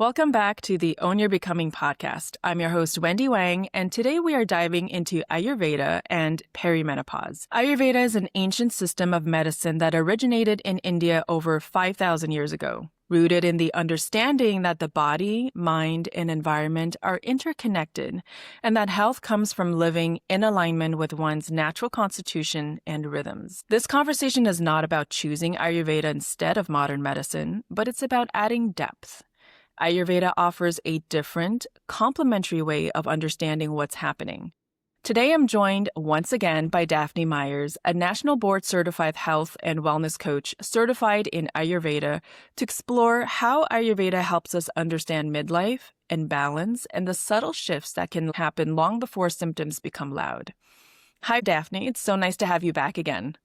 Welcome back to the Own Your Becoming podcast. I'm your host, Wendy Wang, and today we are diving into Ayurveda and perimenopause. Ayurveda is an ancient system of medicine that originated in India over 5,000 years ago, rooted in the understanding that the body, mind, and environment are interconnected, and that health comes from living in alignment with one's natural constitution and rhythms. This conversation is not about choosing Ayurveda instead of modern medicine, but it's about adding depth. Ayurveda offers a different, complementary way of understanding what's happening. Today, I'm joined once again by Daphne Myers, a national board-certified health and wellness coach certified in Ayurveda, to explore how Ayurveda helps us understand midlife, imbalance, and the subtle shifts that can happen long before symptoms become loud. Hi, Daphne. It's so nice to have you back again.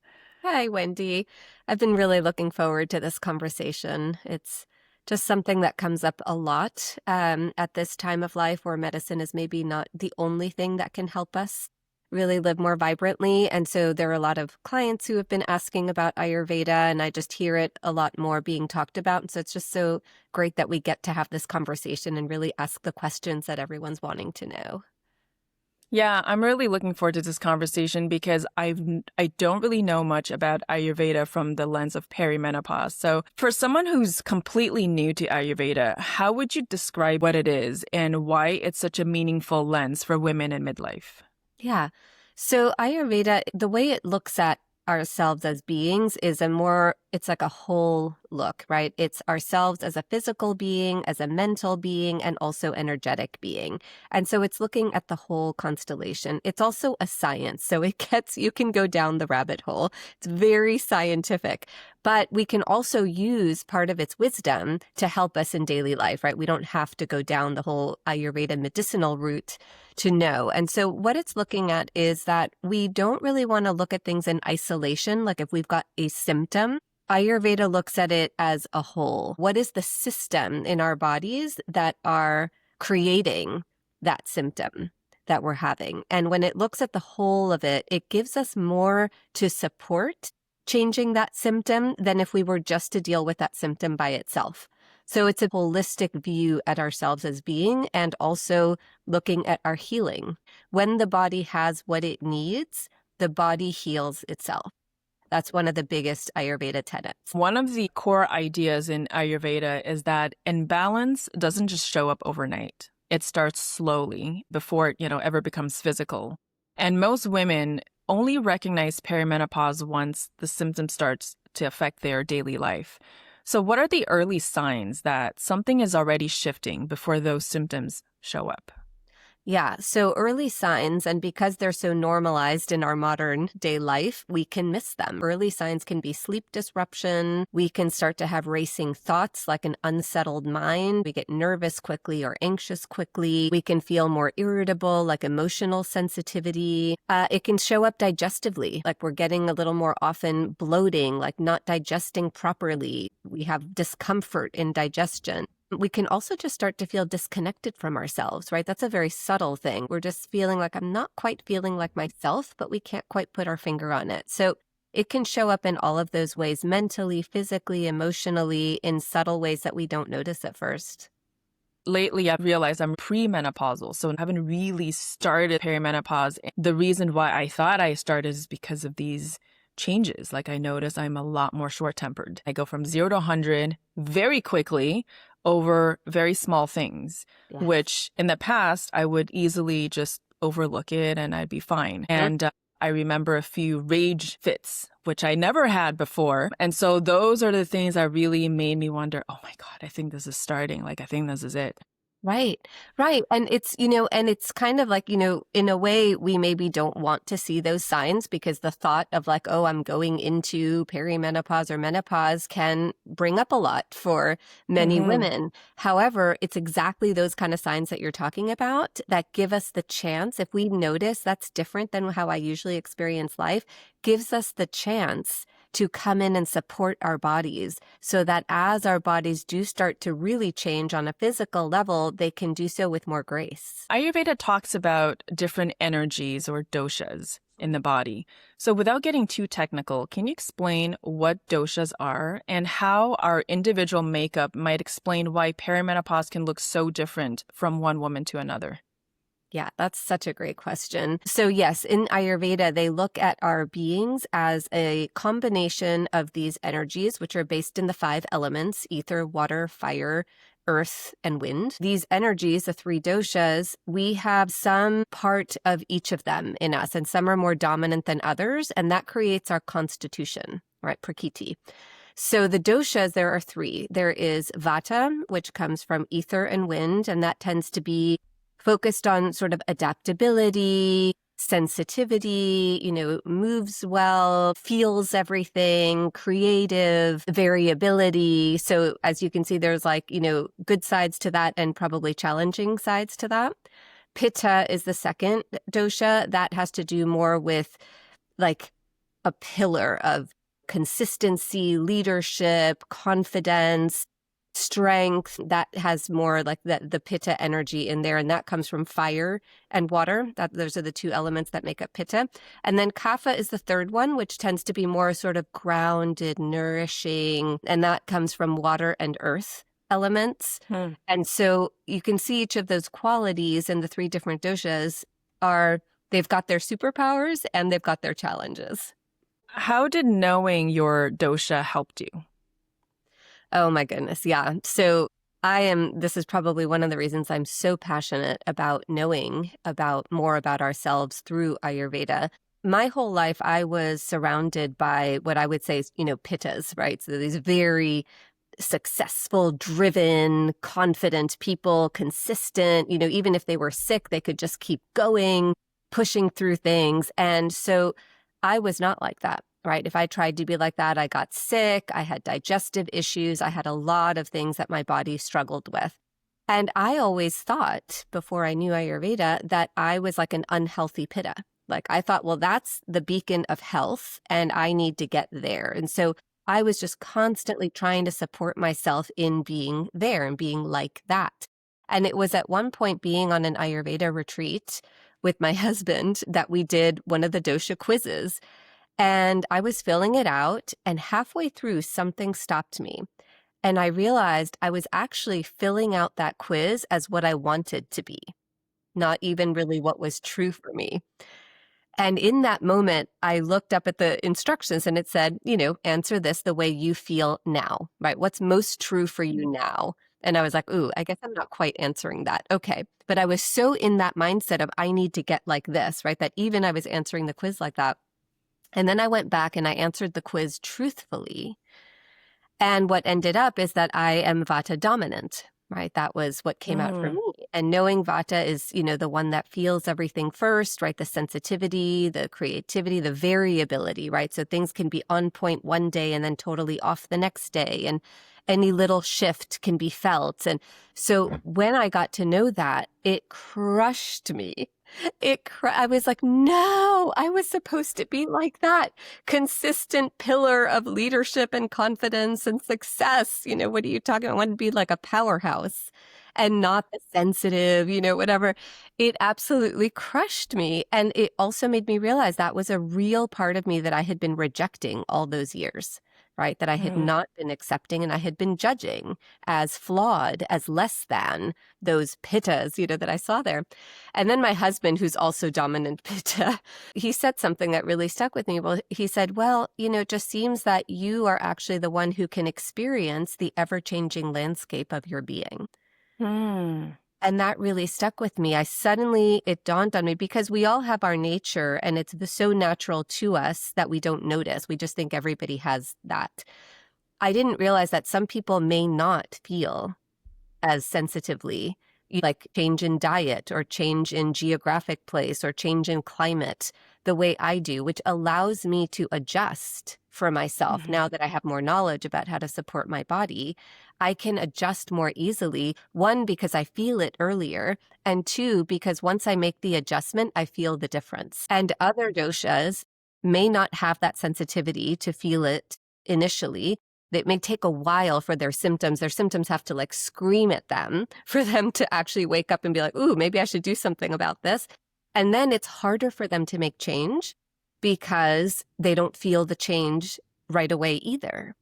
Hi, Wendy. I've been really looking forward to this conversation. It's just something that comes up a lot at this time of life where medicine is maybe not the only thing that can help us really live more vibrantly. And so there are a lot of clients who have been asking about Ayurveda, and I just hear it a lot more being talked about. And so it's just so great that we get to have this conversation and really ask the questions that everyone's wanting to know. Yeah, I'm really looking forward to this conversation because I don't really know much about Ayurveda from the lens of perimenopause. So for someone who's completely new to Ayurveda, how would you describe what it is and why it's such a meaningful lens for women in midlife? Yeah. So Ayurveda, the way it looks at ourselves as beings is it's like a whole look, right? It's ourselves as a physical being, as a mental being, and also energetic being. And so it's looking at the whole constellation. It's also a science. So you can go down the rabbit hole. It's very scientific, but we can also use part of its wisdom to help us in daily life, right? We don't have to go down the whole Ayurveda medicinal route to know. And so what it's looking at is that we don't really want to look at things in isolation. Like if we've got a symptom, Ayurveda looks at it as a whole. What is the system in our bodies that are creating that symptom that we're having? And when it looks at the whole of it, it gives us more to support changing that symptom than if we were just to deal with that symptom by itself. So it's a holistic view at ourselves as being and also looking at our healing. When the body has what it needs, the body heals itself. That's one of the biggest Ayurveda tenets. One of the core ideas in Ayurveda is that imbalance doesn't just show up overnight. It starts slowly before it, ever becomes physical. And most women only recognize perimenopause once the symptom starts to affect their daily life. So what are the early signs that something is already shifting before those symptoms show up? Yeah, so early signs, and because they're so normalized in our modern day life, we can miss them. Early signs can be sleep disruption. We can start to have racing thoughts like an unsettled mind. We get nervous quickly or anxious quickly. We can feel more irritable, like emotional sensitivity. It can show up digestively, like we're getting a little more often bloating, like not digesting properly. We have discomfort in digestion. We can also just start to feel disconnected from ourselves, right? That's a very subtle thing. We're just feeling like I'm not quite feeling like myself, but we can't quite put our finger on it. So it can show up in all of those ways, mentally, physically, emotionally, in subtle ways that we don't notice at first. Lately, I've realized I'm premenopausal, so I haven't really started perimenopause. The reason why I thought I started is because of these changes. Like I noticed I'm a lot more short-tempered. I go from 0 to 100 very quickly over very small things, Yes. which in the past I would easily just overlook it and I'd be fine. And I remember a few rage fits, which I never had before. And so those are the things that really made me wonder, oh my God, I think this is starting. Like, I think this is it. Right. And it's kind of like, in a way, we maybe don't want to see those signs because the thought of like, oh, I'm going into perimenopause or menopause can bring up a lot for many women. However, it's exactly those kind of signs that you're talking about that give us the chance, if we notice that's different than how I usually experience life, gives us the chance to come in and support our bodies so that as our bodies do start to really change on a physical level, they can do so with more grace. Ayurveda talks about different energies or doshas. in the body. So without getting too technical, can you explain what doshas are and how our individual makeup might explain why perimenopause can look so different from one woman to another? Yeah, that's such a great question. So yes, in Ayurveda, they look at our beings as a combination of these energies, which are based in the 5 elements: ether, water, fire, earth, and wind. These energies, the 3 doshas, we have some part of each of them in us, and some are more dominant than others, and that creates our constitution, right? Prakriti. So the doshas, there are 3. There is Vata, which comes from ether and wind, and that tends to be focused on sort of adaptability, sensitivity, moves well, feels everything, creative, variability. So as you can see, there's good sides to that and probably challenging sides to that. Pitta is the second dosha. That has to do more with like a pillar of consistency, leadership, confidence, strength. That has more like the Pitta energy in there, and that comes from fire and water. Those are the 2 elements that make up Pitta. And then Kapha is the third one, which tends to be more sort of grounded, nourishing, and that comes from water and earth elements. And so you can see each of those qualities in the 3 different doshas they've got their superpowers and they've got their challenges. How did knowing your dosha helped you? Oh my goodness. Yeah. So this is probably one of the reasons I'm so passionate about knowing more about ourselves through Ayurveda. My whole life, I was surrounded by what I would say is, pittas, right? So these very successful, driven, confident people, consistent, even if they were sick, they could just keep going, pushing through things. And so I was not like that. Right. If I tried to be like that, I got sick. I had digestive issues. I had a lot of things that my body struggled with. And I always thought before I knew Ayurveda that I was like an unhealthy Pitta. Like I thought, well, that's the beacon of health and I need to get there. And so I was just constantly trying to support myself in being there and being like that. And it was at one point being on an Ayurveda retreat with my husband that we did one of the dosha quizzes. And I was filling it out, and halfway through, something stopped me. And I realized I was actually filling out that quiz as what I wanted to be, not even really what was true for me. And in that moment, I looked up at the instructions and it said, answer this the way you feel now, right? What's most true for you now? And I was like, ooh, I guess I'm not quite answering that. Okay. But I was so in that mindset of I need to get like this, right? That even I was answering the quiz like that. And then I went back and I answered the quiz truthfully. And what ended up is that I am Vata dominant, right? That was what came out for me. And knowing Vata is, the one that feels everything first, right? The sensitivity, the creativity, the variability, right? So things can be on point one day and then totally off the next day. And any little shift can be felt. And so when I got to know that, it crushed me. I was like, no, I was supposed to be like that consistent pillar of leadership and confidence and success. What are you talking about? I want to be like a powerhouse and not the sensitive, whatever. It absolutely crushed me. And it also made me realize that was a real part of me that I had been rejecting all those years. Right? That I had not been accepting and I had been judging as flawed, as less than those pittas, that I saw there. And then my husband, who's also dominant Pitta, he said something that really stuck with me. Well, he said, well, it just seems that you are actually the one who can experience the ever-changing landscape of your being. And that really stuck with me. It dawned on me because we all have our nature and it's so natural to us that we don't notice. We just think everybody has that. I didn't realize that some people may not feel as sensitively, like change in diet or change in geographic place or change in climate the way I do, which allows me to adjust for myself. Now that I have more knowledge about how to support my body, I can adjust more easily. 1, because I feel it earlier, and 2, because once I make the adjustment, I feel the difference. And other doshas may not have that sensitivity to feel it initially. It may take a while for their symptoms. Their symptoms have to like scream at them for them to actually wake up and be like, ooh, maybe I should do something about this. And then it's harder for them to make change because they don't feel the change right away either.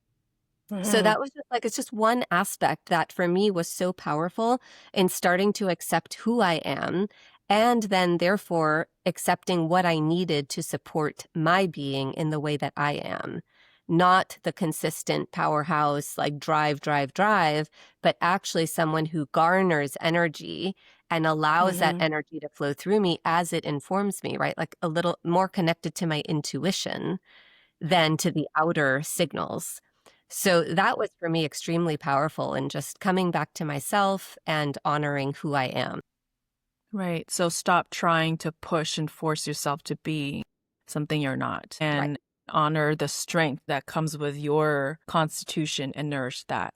So that was just it's just one aspect that for me was so powerful in starting to accept who I am, and then therefore accepting what I needed to support my being in the way that I am. Not the consistent powerhouse, like drive, but actually someone who garners energy and allows that energy to flow through me as it informs me, right? Like a little more connected to my intuition than to the outer signals. So that was for me extremely powerful in just coming back to myself and honoring who I am. Right. So stop trying to push and force yourself to be something you're not, and honor the strength that comes with your constitution and nourish that.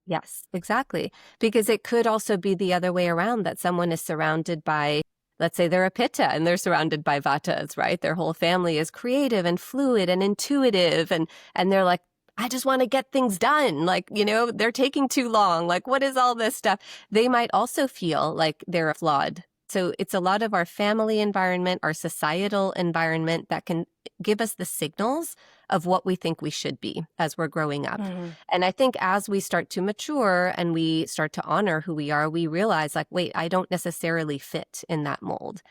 Yes, exactly. Because it could also be the other way around, that someone is surrounded by, let's say they're a Pitta and they're surrounded by Vatas, right? Their whole family is creative and fluid and intuitive, and they're like, I just want to get things done. Like, they're taking too long. Like, what is all this stuff? They might also feel like they're flawed. So it's a lot of our family environment, our societal environment that can give us the signals of what we think we should be as we're growing up. And I think as we start to mature and we start to honor who we are, we realize like, wait, I don't necessarily fit in that mold.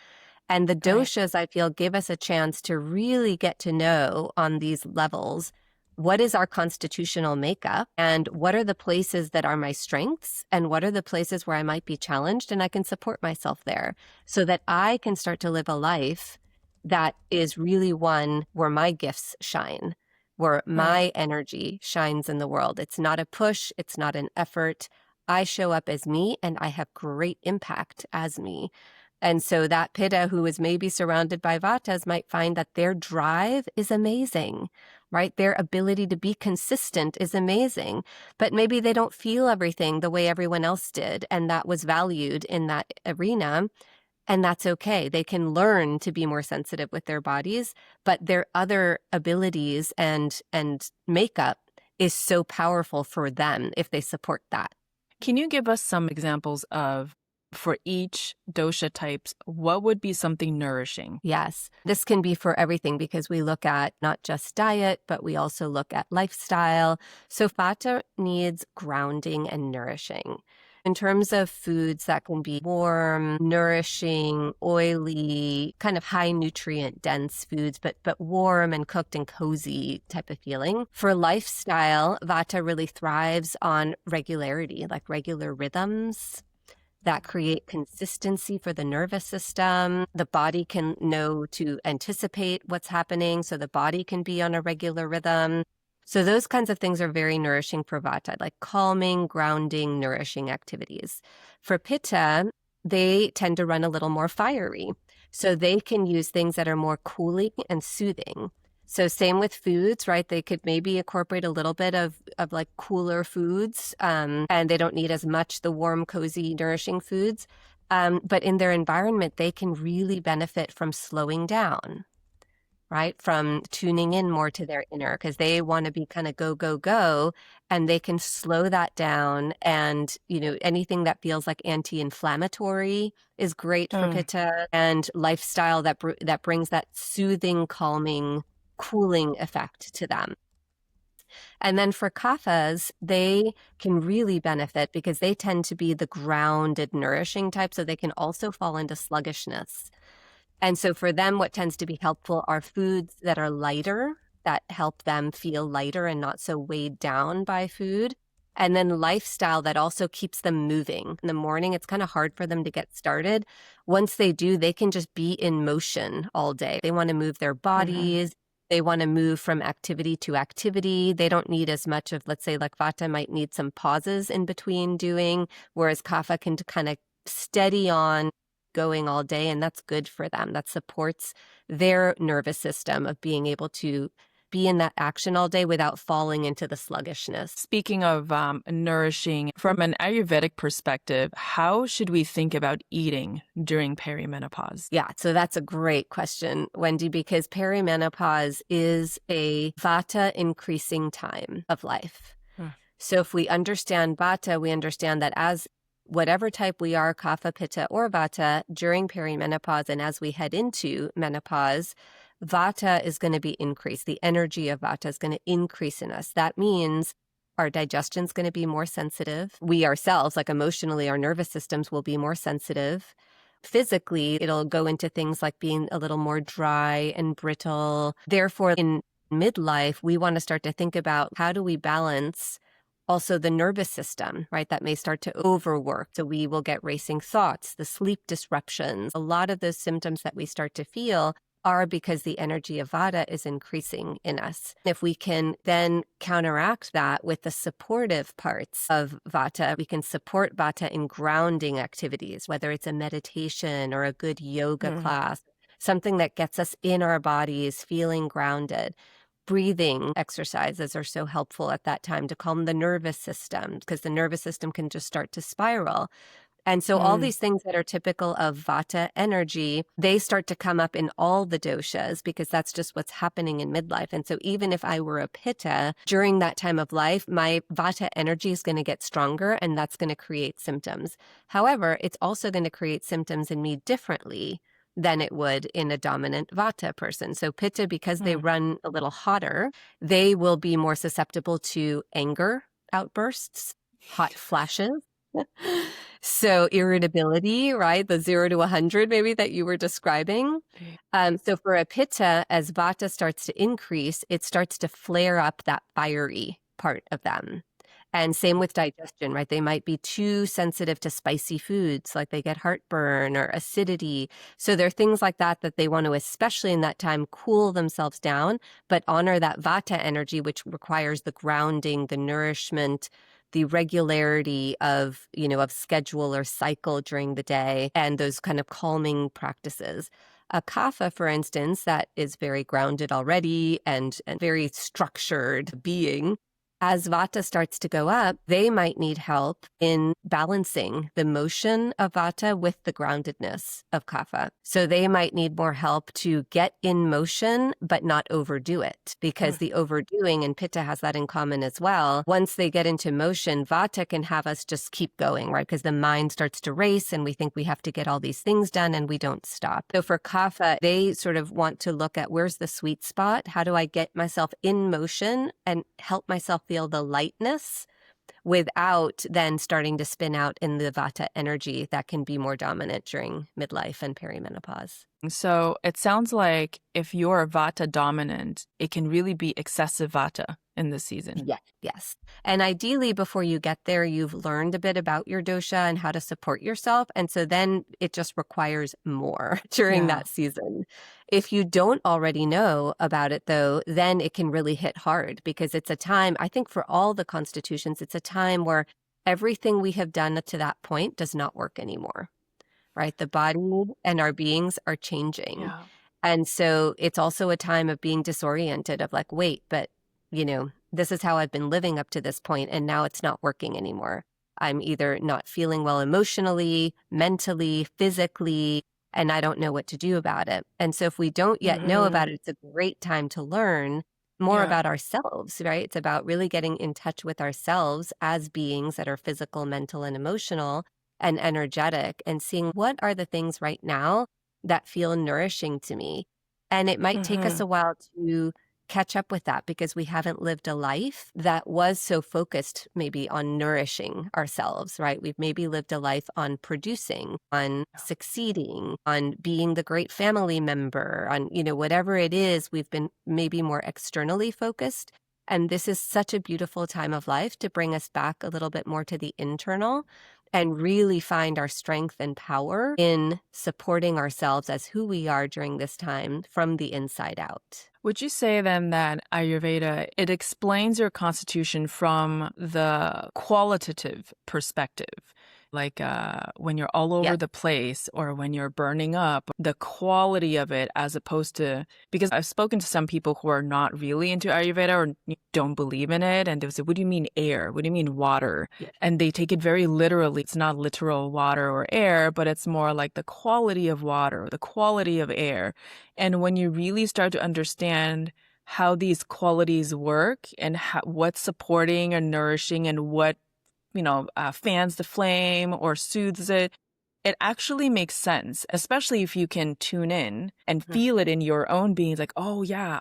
And the doshas, I feel, give us a chance to really get to know on these levels what is our constitutional makeup and what are the places that are my strengths and what are the places where I might be challenged, and I can support myself there so that I can start to live a life that is really one where my gifts shine, where my energy shines in the world. It's not a push. It's not an effort. I show up as me and I have great impact as me. And so that Pitta who is maybe surrounded by Vatas might find that their drive is amazing, right? Their ability to be consistent is amazing, but maybe they don't feel everything the way everyone else did. And that was valued in that arena. And that's okay. They can learn to be more sensitive with their bodies, but their other abilities and makeup is so powerful for them if they support that. Can you give us some examples of, for each dosha types, what would be something nourishing? Yes, this can be for everything because we look at not just diet, but we also look at lifestyle. So Vata needs grounding and nourishing. In terms of foods, that can be warm, nourishing, oily, kind of high nutrient dense foods, but warm and cooked and cozy type of feeling. For lifestyle, Vata really thrives on regularity, like regular rhythms that create consistency for the nervous system. The body can know to anticipate what's happening, so the body can be on a regular rhythm. So those kinds of things are very nourishing for Vata, like calming, grounding, nourishing activities. For Pitta, they tend to run a little more fiery. So they can use things that are more cooling and soothing. So same with foods, right? They could maybe incorporate a little bit of like cooler foods, and they don't need as much the warm, cozy, nourishing foods. But in their environment, they can really benefit from slowing down, right? From tuning in more to their inner, because they want to be kind of go, go, go, and they can slow that down. And, anything that feels like anti-inflammatory is great for Pitta, and lifestyle that brings that soothing, calming, cooling effect to them. And then for Kaphas, they can really benefit because they tend to be the grounded, nourishing type, so they can also fall into sluggishness. And so for them, what tends to be helpful are foods that are lighter, that help them feel lighter and not so weighed down by food. And then lifestyle that also keeps them moving. In the morning, it's kind of hard for them to get started. Once they do, they can just be in motion all day. They want to move their bodies. They want to move from activity to activity. They don't need as much of, let's say, like Vata might need some pauses in between doing, whereas Kapha can kind of steady on going all day, and that's good for them. That supports their nervous system of being able to be in that action all day without falling into the sluggishness. Speaking of nourishing, from an Ayurvedic perspective, how should we think about eating during perimenopause? Yeah, so that's a great question, Wendy, because perimenopause is a Vata increasing time of life. So if we understand Vata, we understand that as whatever type we are, Kapha, Pitta, or Vata, during perimenopause and as we head into menopause, Vata is going to be increased. The energy of Vata is going to increase in us. That means our digestion is going to be more sensitive. We ourselves, like emotionally, our nervous systems will be more sensitive. Physically, it'll go into things like being a little more dry and brittle. Therefore, in midlife, we want to start to think about how do we balance also the nervous system, right? That may start to overwork. So we will get racing thoughts, the sleep disruptions. A lot of those symptoms that we start to feel are because the energy of Vata is increasing in us. If we can then counteract that with the supportive parts of Vata, we can support Vata in grounding activities, whether it's a meditation or a good yoga class, something that gets us in our bodies, feeling grounded. Breathing exercises are so helpful at that time to calm the nervous system, because the nervous system can just start to spiral. And so all these things that are typical of Vata energy, they start to come up in all the doshas because that's just what's happening in midlife. And so even if I were a Pitta during that time of life, my Vata energy is going to get stronger and that's going to create symptoms. However, it's also going to create symptoms in me differently than it would in a dominant Vata person. So Pitta, because they run a little hotter, they will be more susceptible to anger outbursts, hot flashes. So irritability, right? The 0 to 100 maybe that you were describing. So for a Pitta, as Vata starts to increase, it starts to flare up that fiery part of them. And same with digestion, right? They might be too sensitive to spicy foods, like they get heartburn or acidity. So there are things like that that they want to, especially in that time, cool themselves down, but honor that Vata energy, which requires the grounding, the nourishment, the regularity of, of schedule or cycle during the day, and those kind of calming practices. A Kapha, for instance, that is very grounded already and very structured being, as Vata starts to go up, they might need help in balancing the motion of Vata with the groundedness of Kapha. So they might need more help to get in motion, but not overdo it, because the overdoing, and Pitta has that in common as well, once they get into motion, Vata can have us just keep going, right? Because the mind starts to race and we think we have to get all these things done and we don't stop. So for Kapha, they sort of want to look at where's the sweet spot? How do I get myself in motion and help myself feel the lightness without then starting to spin out in the Vata energy that can be more dominant during midlife and perimenopause. So it sounds like if you're Vata dominant, it can really be excessive Vata in this season. Yes. And ideally, before you get there, you've learned a bit about your dosha and how to support yourself. And so then it just requires more during that season. If you don't already know about it, though, then it can really hit hard, because it's a time, I think for all the constitutions, it's a time where everything we have done to that point does not work anymore, right? The body and our beings are changing. Yeah. And so it's also a time of being disoriented, of like, wait, but this is how I've been living up to this point, and now it's not working anymore. I'm either not feeling well emotionally, mentally, physically, and I don't know what to do about it. And so if we don't yet know about it, it's a great time to learn more about ourselves, right? It's about really getting in touch with ourselves as beings that are physical, mental, and emotional and energetic, and seeing what are the things right now that feel nourishing to me. And it might take us a while to catch up with that, because we haven't lived a life that was so focused maybe on nourishing ourselves, right? We've maybe lived a life on producing, on succeeding, on being the great family member, on, whatever it is, we've been maybe more externally focused. And this is such a beautiful time of life to bring us back a little bit more to the internal and really find our strength and power in supporting ourselves as who we are during this time from the inside out. Would you say then that Ayurveda, it explains your constitution from the qualitative perspective? Like when you're all over the place or when you're burning up, the quality of it, as opposed to, because I've spoken to some people who are not really into Ayurveda or don't believe in it. And they say, what do you mean air? What do you mean water? And they take it very literally. It's not literal water or air, but it's more like the quality of water, the quality of air. And when you really start to understand how these qualities work and what's supporting and nourishing and what fans the flame or soothes it, it actually makes sense, especially if you can tune in and feel it in your own being. Like, oh yeah,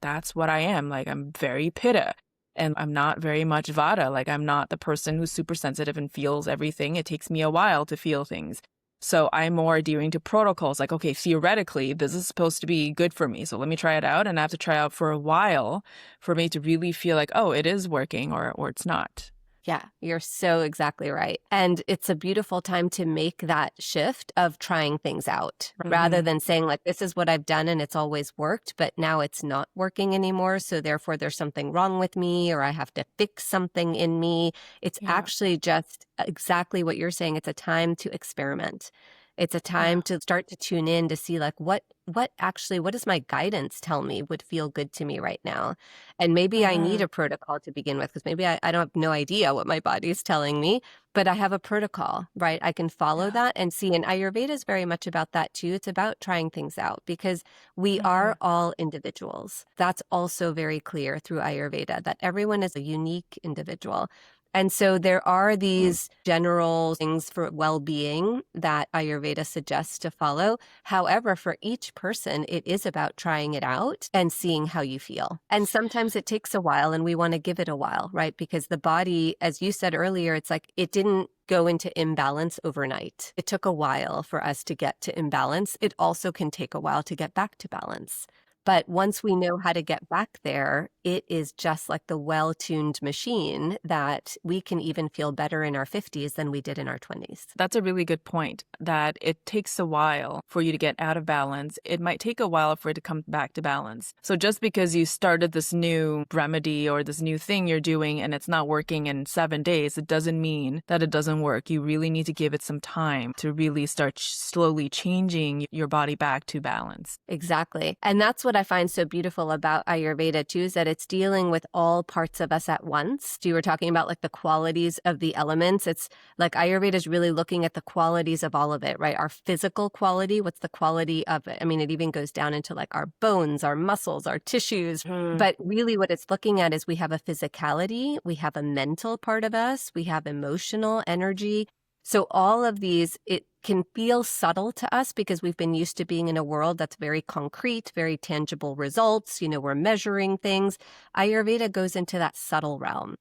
that's what I am. Like, I'm very Pitta and I'm not very much Vata. Like, I'm not the person who's super sensitive and feels everything. It takes me a while to feel things. So I'm more adhering to protocols. Like, okay, theoretically, this is supposed to be good for me. So let me try it out. And I have to try out for a while for me to really feel like, oh, it is working or it's not. Yeah, you're so exactly right. And it's a beautiful time to make that shift of trying things out rather than saying like, this is what I've done and it's always worked, but now it's not working anymore. So therefore there's something wrong with me or I have to fix something in me. It's actually just exactly what you're saying. It's a time to experiment. It's a time to start to tune in to see like what does my guidance tell me would feel good to me right now? And maybe I need a protocol to begin with because maybe I don't have no idea what my body is telling me, but I have a protocol, right? I can follow that and see. And Ayurveda is very much about that too. It's about trying things out because we are all individuals. That's also very clear through Ayurveda that everyone is a unique individual. And so there are these general things for well-being that Ayurveda suggests to follow. However, for each person, it is about trying it out and seeing how you feel. And sometimes it takes a while and we want to give it a while, right? Because the body, as you said earlier, it's like it didn't go into imbalance overnight. It took a while for us to get to imbalance. It also can take a while to get back to balance. But once we know how to get back there, it is just like the well-tuned machine that we can even feel better in our 50s than we did in our 20s. That's a really good point, that it takes a while for you to get out of balance. It might take a while for it to come back to balance. So just because you started this new remedy or this new thing you're doing and it's not working in 7 days, it doesn't mean that it doesn't work. You really need to give it some time to really start slowly changing your body back to balance. Exactly. And that's what I find so beautiful about Ayurveda too, is that it's dealing with all parts of us at once. You were talking about like the qualities of the elements. It's like Ayurveda is really looking at the qualities of all of it, right? Our physical quality, what's the quality of it? I mean, it even goes down into like our bones, our muscles, our tissues. But really what it's looking at is we have a physicality, we have a mental part of us, we have emotional energy. So all of these, it can feel subtle to us because we've been used to being in a world that's very concrete, very tangible results. You know, we're measuring things. Ayurveda goes into that subtle realm,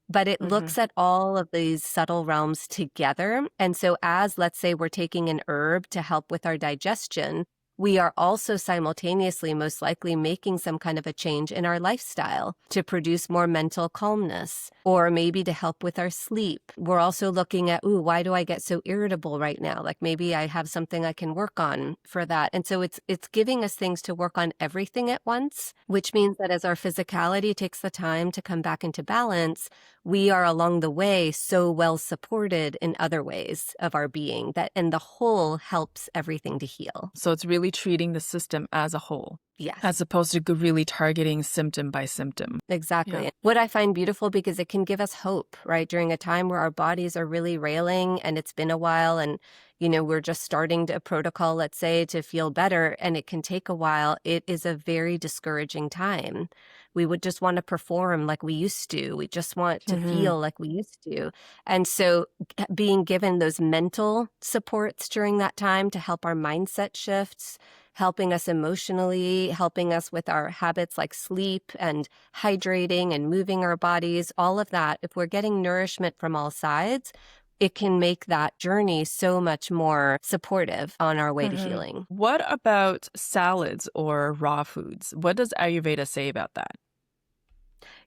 but it looks at all of these subtle realms together. And so as, let's say, we're taking an herb to help with our digestion, we are also simultaneously most likely making some kind of a change in our lifestyle to produce more mental calmness or maybe to help with our sleep. We're also looking at, why do I get so irritable right now? Like maybe I have something I can work on for that. And so it's giving us things to work on everything at once, which means that as our physicality takes the time to come back into balance, we are along the way so well supported in other ways of our being that and the whole helps everything to heal. So it's really treating the system as a whole. Yes. As opposed to really targeting symptom by symptom. Exactly. Yeah. What I find beautiful because it can give us hope, right? During a time where our bodies are really railing and it's been a while and, you know, we're just starting a protocol, let's say, to feel better and it can take a while. It is a very discouraging time. We would just want to perform like we used to. We just want to feel like we used to. And so being given those mental supports during that time to help our mindset shifts, helping us emotionally, helping us with our habits like sleep and hydrating and moving our bodies, all of that. If we're getting nourishment from all sides, it can make that journey so much more supportive on our way to healing. What about salads or raw foods? What does Ayurveda say about that?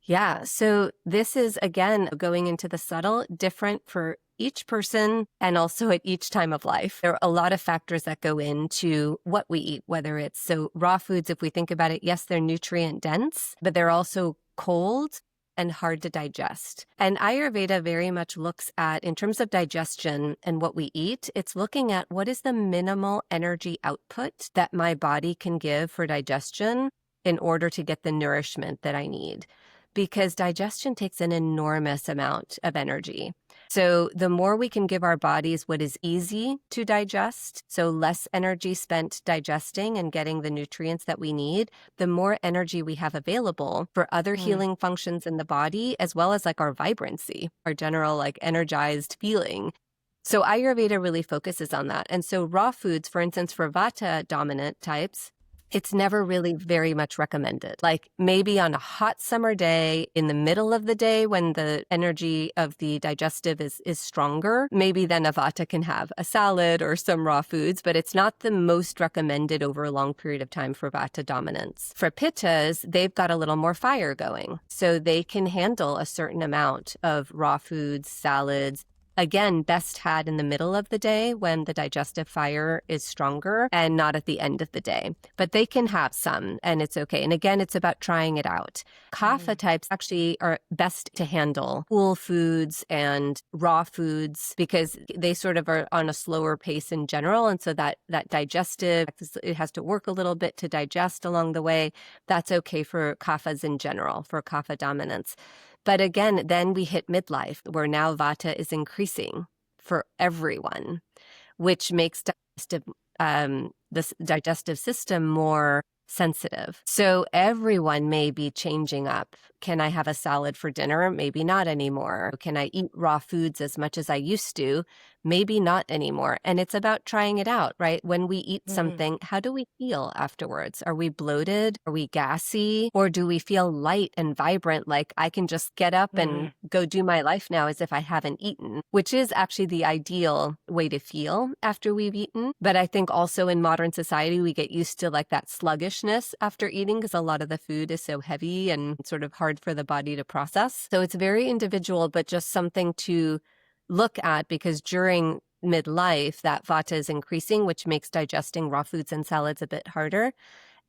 Yeah, so this is, again, going into the subtle, different for each person and also at each time of life. There are a lot of factors that go into what we eat, whether it's so raw foods, if we think about it, yes, they're nutrient dense, but they're also cold and hard to digest. And Ayurveda very much looks at, in terms of digestion and what we eat, it's looking at what is the minimal energy output that my body can give for digestion in order to get the nourishment that I need. Because digestion takes an enormous amount of energy. So the more we can give our bodies what is easy to digest, so less energy spent digesting and getting the nutrients that we need, the more energy we have available for other healing functions in the body, as well as like our vibrancy, our general like energized feeling. So Ayurveda really focuses on that. And so raw foods, for instance, for Vata dominant types, it's never really very much recommended. Like maybe on a hot summer day, in the middle of the day when the energy of the digestive is stronger, maybe then a Vata can have a salad or some raw foods, but it's not the most recommended over a long period of time for Vata dominance. For Pittas, they've got a little more fire going, so they can handle a certain amount of raw foods, salads. Again, best had in the middle of the day when the digestive fire is stronger and not at the end of the day. But they can have some and it's okay. And again, it's about trying it out. Kapha types actually are best to handle cool foods and raw foods because they sort of are on a slower pace in general. And so that digestive, it has to work a little bit to digest along the way. That's okay for Kaphas in general, for Kapha dominance. But again, then we hit midlife where now Vata is increasing for everyone, which makes this digestive system more sensitive. So everyone may be changing up. Can I have a salad for dinner? Maybe not anymore. Can I eat raw foods as much as I used to? Maybe not anymore. And it's about trying it out, right? When we eat something, how do we feel afterwards? Are we bloated? Are we gassy? Or do we feel light and vibrant, like I can just get up and go do my life now as if I haven't eaten, which is actually the ideal way to feel after we've eaten. But I think also in modern society, we get used to like that sluggishness after eating because a lot of the food is so heavy and sort of hard for the body to process. So it's very individual, but just something to look at because during midlife, that Vata is increasing, which makes digesting raw foods and salads a bit harder.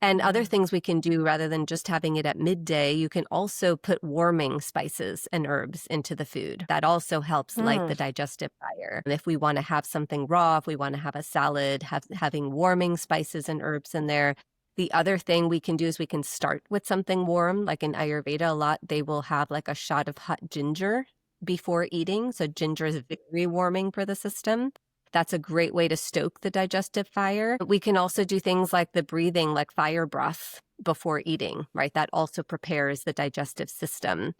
And other things we can do rather than just having it at midday, you can also put warming spices and herbs into the food. That also helps light the digestive fire. And if we want to have something raw, if we want to have a salad, having warming spices and herbs in there. The other thing we can do is we can start with something warm. Like in Ayurveda, a lot, they will have like a shot of hot ginger before eating. So ginger is very warming for the system. That's a great way to stoke the digestive fire. We can also do things like the breathing, like fire breath before eating, right? That also prepares the digestive system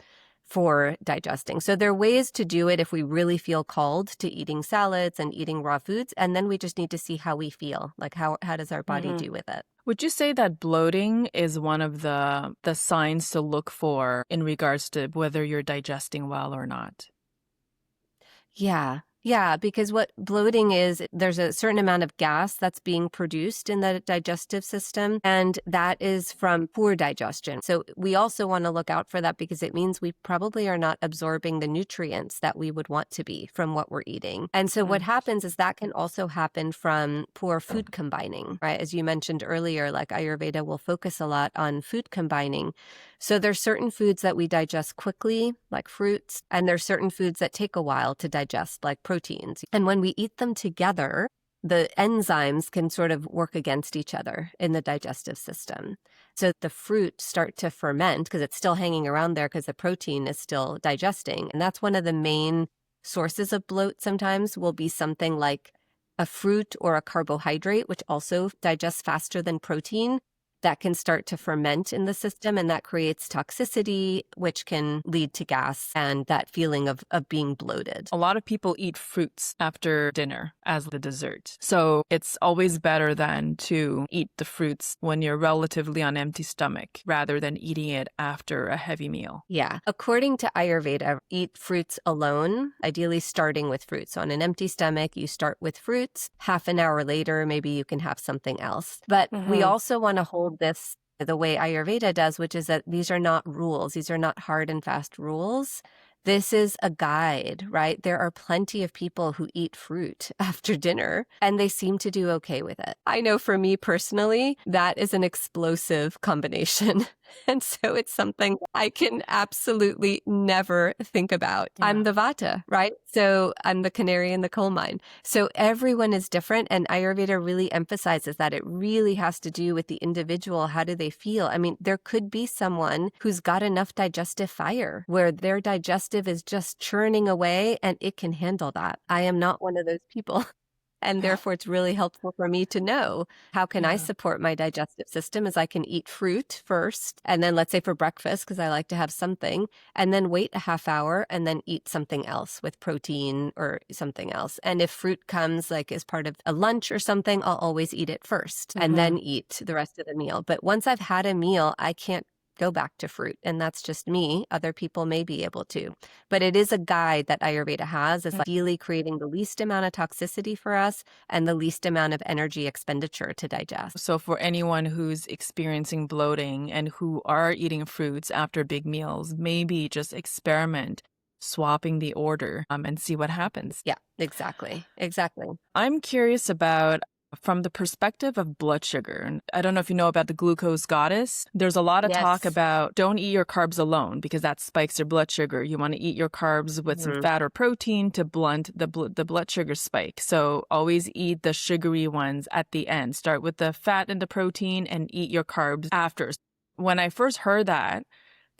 for digesting. So there are ways to do it if we really feel called to eating salads and eating raw foods. And then we just need to see how we feel, like how does our body do with it? Would you say that bloating is one of the signs to look for in regards to whether you're digesting well or not? Yeah, because what bloating is, there's a certain amount of gas that's being produced in the digestive system, and that is from poor digestion. So we also want to look out for that because it means we probably are not absorbing the nutrients that we would want to be from what we're eating. And so what happens is that can also happen from poor food combining, right? As you mentioned earlier, like Ayurveda will focus a lot on food combining. So there's certain foods that we digest quickly, like fruits, and there's certain foods that take a while to digest, like proteins. And when we eat them together, the enzymes can sort of work against each other in the digestive system. So the fruit start to ferment because it's still hanging around there because the protein is still digesting. And that's one of the main sources of bloat sometimes will be something like a fruit or a carbohydrate, which also digests faster than protein. That can start to ferment in the system, and that creates toxicity, which can lead to gas and that feeling of being bloated. A lot of people eat fruits after dinner as the dessert. So it's always better than to eat the fruits when you're relatively on empty stomach rather than eating it after a heavy meal. Yeah. According to Ayurveda, eat fruits alone, ideally starting with fruits. So on an empty stomach, you start with fruits. Half an hour later, maybe you can have something else. But we also want to hold this the way Ayurveda does, which is that these are not rules. These are not hard and fast rules. This is a guide, right? There are plenty of people who eat fruit after dinner and they seem to do okay with it. I know for me personally, that is an explosive combination. And so it's something I can absolutely never think about. Yeah. I'm the Vata, right? So I'm the canary in the coal mine. So everyone is different. And Ayurveda really emphasizes that it really has to do with the individual. How do they feel? I mean, there could be someone who's got enough digestive fire where their digestive is just churning away and it can handle that. I am not one of those people. And therefore, it's really helpful for me to know how can I support my digestive system as I can eat fruit first. And then let's say for breakfast, because I like to have something, and then wait a half hour and then eat something else with protein or something else. And if fruit comes like as part of a lunch or something, I'll always eat it first and then eat the rest of the meal. But once I've had a meal, I can't go back to fruit. And that's just me. Other people may be able to. But it is a guide that Ayurveda has. It's ideally creating the least amount of toxicity for us and the least amount of energy expenditure to digest. So for anyone who's experiencing bloating and who are eating fruits after big meals, maybe just experiment swapping the order and see what happens. Yeah, exactly. Exactly. I'm curious about from the perspective of blood sugar. I don't know if you know about the glucose goddess. There's a lot of talk about don't eat your carbs alone because that spikes your blood sugar. You want to eat your carbs with some fat or protein to blunt the blood sugar spike. So always eat the sugary ones at the end. Start with the fat and the protein and eat your carbs after. When I first heard that,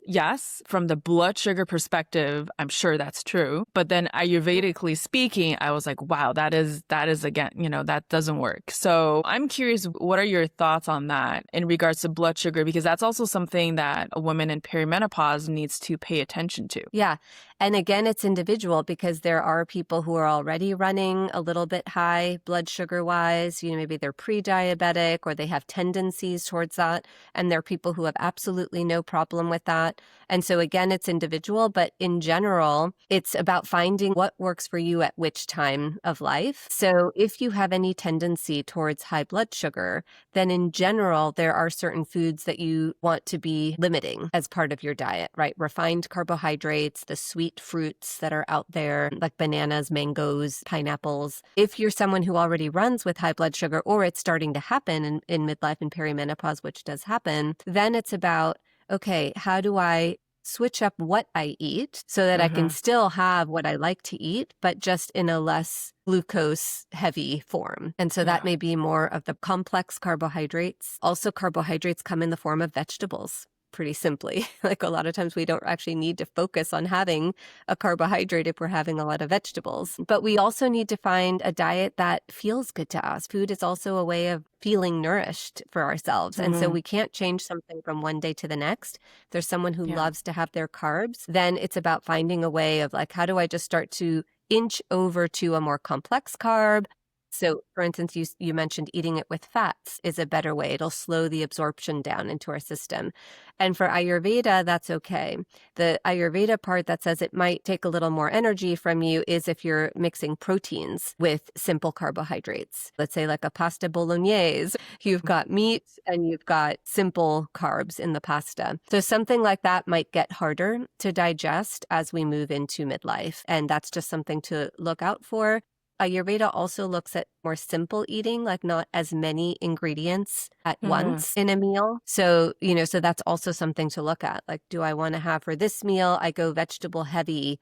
yes, from the blood sugar perspective, I'm sure that's true. But then Ayurvedically speaking, I was like, wow, that is again, that doesn't work. So I'm curious, what are your thoughts on that in regards to blood sugar? Because that's also something that a woman in perimenopause needs to pay attention to. Yeah. And again, it's individual because there are people who are already running a little bit high blood sugar wise. Maybe they're pre-diabetic or they have tendencies towards that. And there are people who have absolutely no problem with that. And so again, it's individual, but in general, it's about finding what works for you at which time of life. So if you have any tendency towards high blood sugar, then in general, there are certain foods that you want to be limiting as part of your diet, right? Refined carbohydrates, the sweet fruits that are out there, like bananas, mangoes, pineapples. If you're someone who already runs with high blood sugar, or it's starting to happen in midlife and perimenopause, which does happen, then it's about, okay, how do I switch up what I eat so that I can still have what I like to eat, but just in a less glucose heavy form. And so that may be more of the complex carbohydrates. Also, carbohydrates come in the form of vegetables. Pretty simply. Like a lot of times we don't actually need to focus on having a carbohydrate if we're having a lot of vegetables. But we also need to find a diet that feels good to us. Food is also a way of feeling nourished for ourselves. And so we can't change something from one day to the next. If there's someone who loves to have their carbs, then it's about finding a way of like, how do I just start to inch over to a more complex carb? So, for instance, you mentioned eating it with fats is a better way. It'll slow the absorption down into our system. And for Ayurveda, that's okay. The Ayurveda part that says it might take a little more energy from you is if you're mixing proteins with simple carbohydrates. Let's say like a pasta bolognese, you've got meat and you've got simple carbs in the pasta. So something like that might get harder to digest as we move into midlife. And that's just something to look out for. Ayurveda also looks at more simple eating, like not as many ingredients at once in a meal. So, so that's also something to look at. Like, do I want to have for this meal, I go vegetable heavy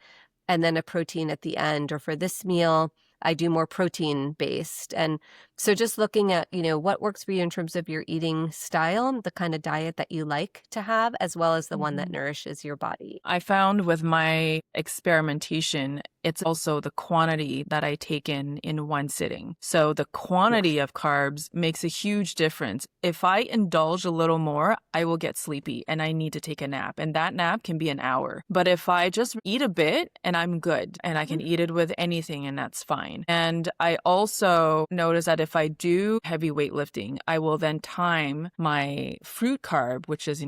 and then a protein at the end, or for this meal, I do more protein based. And so just looking at, what works for you in terms of your eating style, the kind of diet that you like to have, as well as the one that nourishes your body. I found with my experimentation, it's also the quantity that I take in one sitting. So the quantity of carbs makes a huge difference. If I indulge a little more, I will get sleepy and I need to take a nap. And that nap can be an hour. But if I just eat a bit and I'm good and I can eat it with anything and that's fine. And I also notice that if I do heavy weightlifting, I will then time my fruit carb, which is,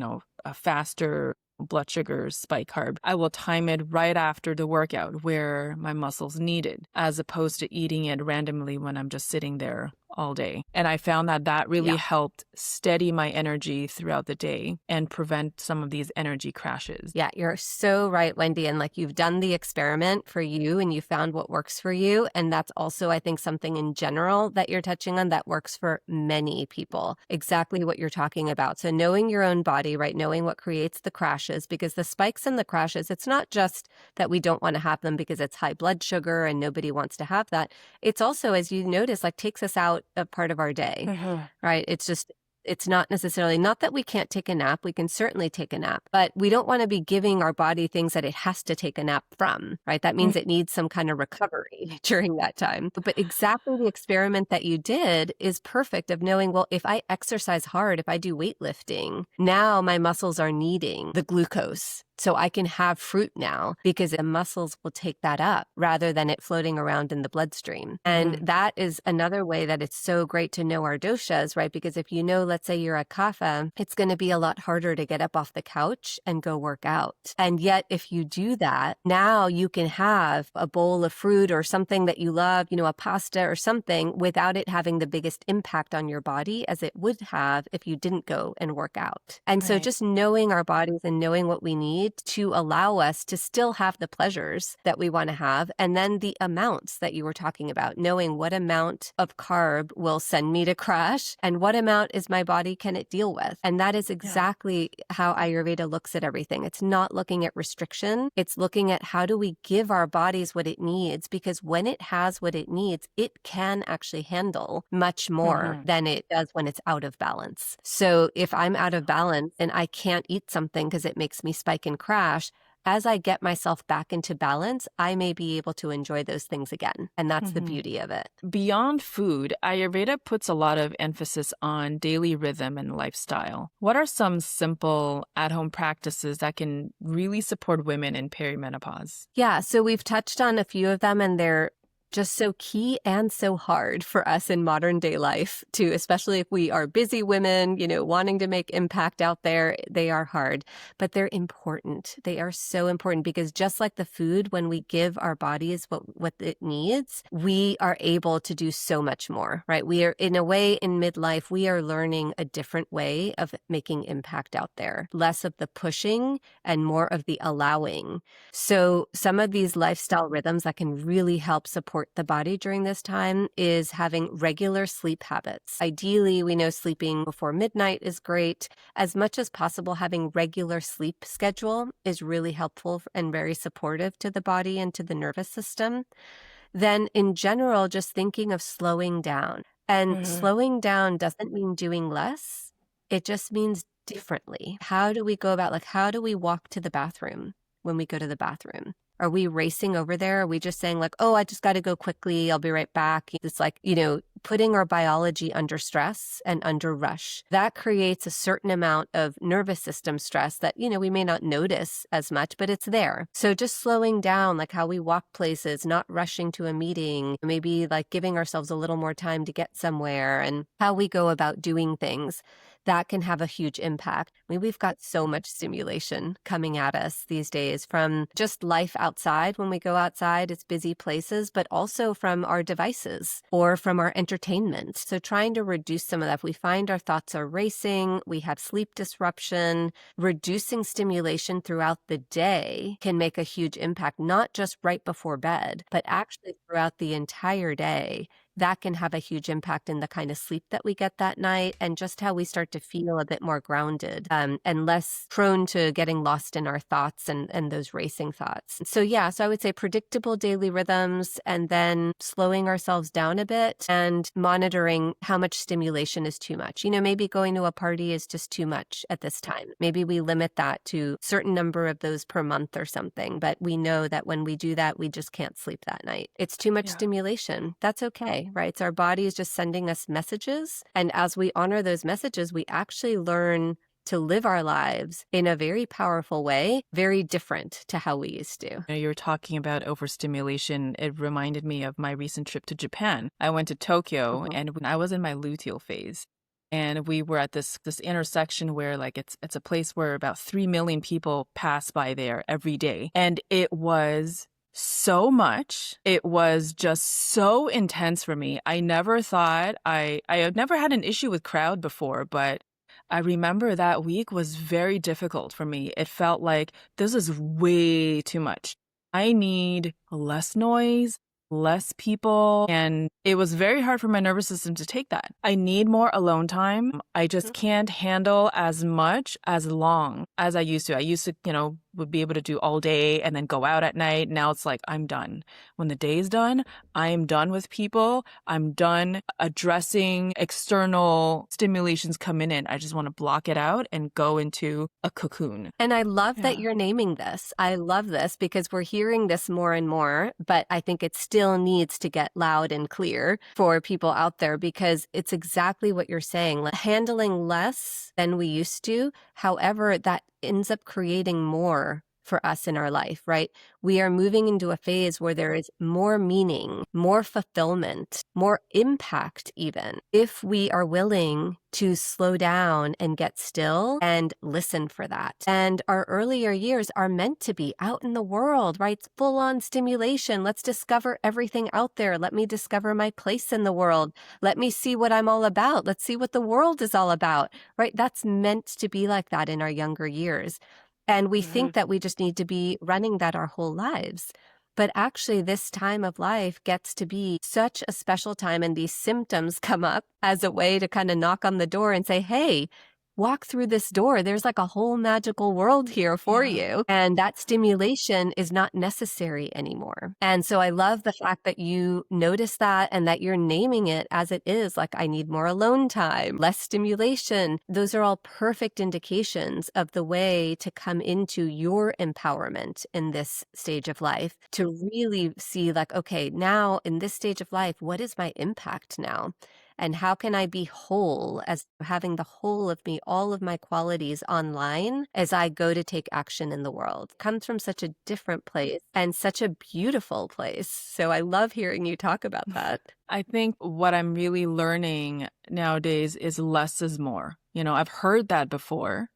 a faster blood sugar spike carb. I will time it right after the workout where my muscles need it, as opposed to eating it randomly when I'm just sitting there all day. And I found that really helped steady my energy throughout the day and prevent some of these energy crashes. Yeah, you're so right, Wendy. And like you've done the experiment for you and you found what works for you. And that's also, I think, something in general that you're touching on that works for many people. Exactly what you're talking about. So knowing your own body, right? Knowing what creates the crashes, because the spikes and the crashes, it's not just that we don't want to have them because it's high blood sugar and nobody wants to have that. It's also, as you notice, like takes us out a part of our day, right? It's just It's not necessarily, not that we can't take a nap, we can certainly take a nap, but we don't want to be giving our body things that it has to take a nap from, right? That means it needs some kind of recovery during that time. But exactly the experiment that you did is perfect of knowing, well, if I exercise hard, if I do weightlifting, now my muscles are needing the glucose. So I can have fruit now because the muscles will take that up rather than it floating around in the bloodstream. And that is another way that it's so great to know our doshas, right? Because if you know, let's say you're a kapha, it's going to be a lot harder to get up off the couch and go work out. And yet if you do that, now you can have a bowl of fruit or something that you love, a pasta or something without it having the biggest impact on your body as it would have if you didn't go and work out. And so just knowing our bodies and knowing what we need to allow us to still have the pleasures that we want to have. And then the amounts that you were talking about, knowing what amount of carb will send me to crash and what amount is my body can it deal with. And that is exactly how Ayurveda looks at everything. It's not looking at restriction. It's looking at how do we give our bodies what it needs, because when it has what it needs, it can actually handle much more than it does when it's out of balance. So if I'm out of balance and I can't eat something because it makes me spike and crash, as I get myself back into balance, I may be able to enjoy those things again. And that's the beauty of it. Beyond food, Ayurveda puts a lot of emphasis on daily rhythm and lifestyle. What are some simple at-home practices that can really support women in perimenopause? Yeah, so we've touched on a few of them, and they're just so key and so hard for us in modern day life to, especially if we are busy women, wanting to make impact out there, they are hard, but they're important. They are so important because just like the food, when we give our bodies what it needs, we are able to do so much more, right? We are, in a way, in midlife, we are learning a different way of making impact out there, less of the pushing and more of the allowing. So some of these lifestyle rhythms that can really help support the body during this time is having regular sleep habits. Ideally, we know sleeping before midnight is great. As much as possible, having regular sleep schedule is really helpful and very supportive to the body and to the nervous system. Then in general, just thinking of slowing down. And slowing down doesn't mean doing less. It just means differently. How do we go about, how do we walk to the bathroom when we go to the bathroom? Are we racing over there? Are we just saying oh, I just got to go quickly. I'll be right back. It's putting our biology under stress and under rush. That creates a certain amount of nervous system stress that, we may not notice as much, but it's there. So just slowing down, how we walk places, not rushing to a meeting, maybe giving ourselves a little more time to get somewhere, and how we go about doing things. That can have a huge impact. We've got so much stimulation coming at us these days from just life outside. When we go outside, it's busy places, but also from our devices or from our entertainment. So trying to reduce some of that. If we find our thoughts are racing, we have sleep disruption, reducing stimulation throughout the day can make a huge impact, not just right before bed, but actually throughout the entire day. That can have a huge impact in the kind of sleep that we get that night and just how we start to feel a bit more grounded and less prone to getting lost in our thoughts and those racing thoughts. So I would say predictable daily rhythms and then slowing ourselves down a bit and monitoring how much stimulation is too much. Maybe going to a party is just too much at this time. Maybe we limit that to a certain number of those per month or something, but we know that when we do that, we just can't sleep that night. It's too much stimulation. That's okay. Right? It's our body is just sending us messages. And as we honor those messages, we actually learn to live our lives in a very powerful way, very different to how we used to. You were talking about overstimulation. It reminded me of my recent trip to Japan. I went to Tokyo and when I was in my luteal phase. And we were at this intersection where it's a place where about 3 million people pass by there every day. And it was so much. It was just so intense for me. I never thought I have never had an issue with crowd before, but I remember that week was very difficult for me. It felt like this is way too much. I need less noise, less people, and it was very hard for my nervous system to take that. I need more alone time. I just can't handle as much as long as I used to. I used to, would be able to do all day and then go out at night. Now it's like, I'm done. When the day's done, I'm done with people. I'm done addressing external stimulations coming in. I just want to block it out and go into a cocoon. And I love that Yeah. you're naming this. I love this because we're hearing this more and more, but I think it still needs to get loud and clear for people out there because it's exactly what you're saying. Like, handling less than we used to. However, that ends up creating more for us in our life, right? We are moving into a phase where there is more meaning, more fulfillment, more impact even, if we are willing to slow down and get still and listen for that. And our earlier years are meant to be out in the world, right? Full on stimulation. Let's discover everything out there. Let me discover my place in the world. Let me see what I'm all about. Let's see what the world is all about, right? That's meant to be like that in our younger years. And we think that we just need to be running that our whole lives. But actually, this time of life gets to be such a special time, and these symptoms come up as a way to kind of knock on the door and say, hey, walk through this door. There's like a whole magical world here for you. And that stimulation is not necessary anymore. And so I love the fact that you notice that and that you're naming it as it is, like, I need more alone time, less stimulation. Those are all perfect indications of the way to come into your empowerment in this stage of life, to really see like, okay, now in this stage of life, what is my impact now? And how can I be whole, as having the whole of me, all of my qualities online as I go to take action in the world? It comes from such a different place and such a beautiful place. So I love hearing you talk about that. I think what I'm really learning nowadays is less is more. I've heard that before,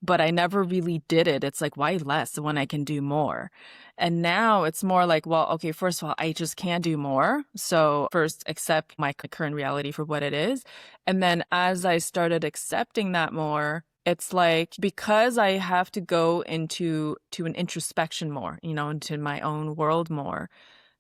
but I never really did it. It's like, why less when I can do more? And now it's more like, well, okay, first of all, I just can't do more. So first, accept my current reality for what it is. And then as I started accepting that more, it's like, because I have to go into an introspection more, into my own world more,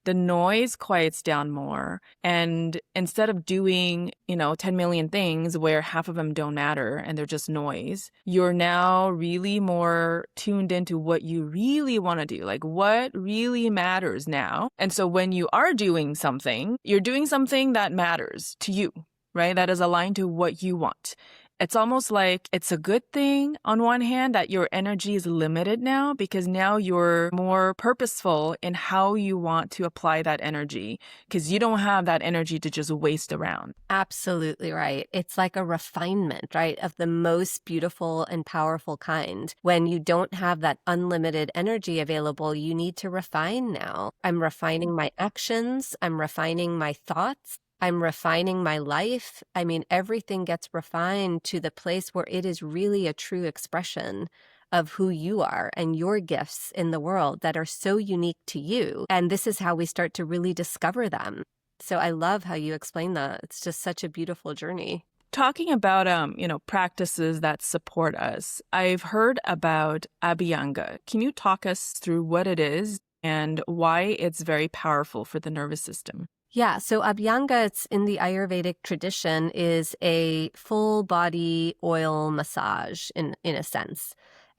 the noise quiets down more. And instead of doing, 10 million things where half of them don't matter and they're just noise, you're now really more tuned into what you really want to do, like what really matters now. And so when you are doing something, you're doing something that matters to you, right? That is aligned to what you want. It's almost like it's a good thing on one hand that your energy is limited now, because now you're more purposeful in how you want to apply that energy, because you don't have that energy to just waste around. Absolutely right. It's like a refinement, right, of the most beautiful and powerful kind. When you don't have that unlimited energy available, you need to refine now. I'm refining my actions. I'm refining my thoughts. I'm refining my life. I mean, everything gets refined to the place where it is really a true expression of who you are and your gifts in the world that are so unique to you. And this is how we start to really discover them. So I love how you explain that. It's just such a beautiful journey. Talking about, practices that support us, I've heard about Abhyanga. Can you talk us through what it is and why it's very powerful for the nervous system? Yeah, so Abhyanga, it's in the Ayurvedic tradition, is a full body oil massage in a sense.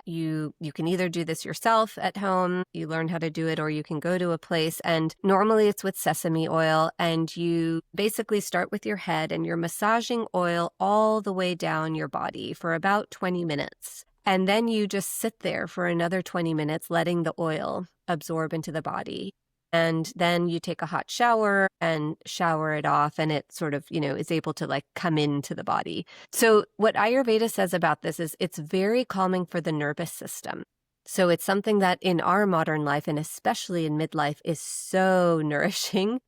You can either do this yourself at home, you learn how to do it, or you can go to a place, and normally it's with sesame oil, and you basically start with your head and you're massaging oil all the way down your body for about 20 minutes. And then you just sit there for another 20 minutes, letting the oil absorb into the body. And then you take a hot shower and shower it off, and it sort of, is able to like come into the body. So what Ayurveda says about this is it's very calming for the nervous system. So it's something that in our modern life, and especially in midlife, is so nourishing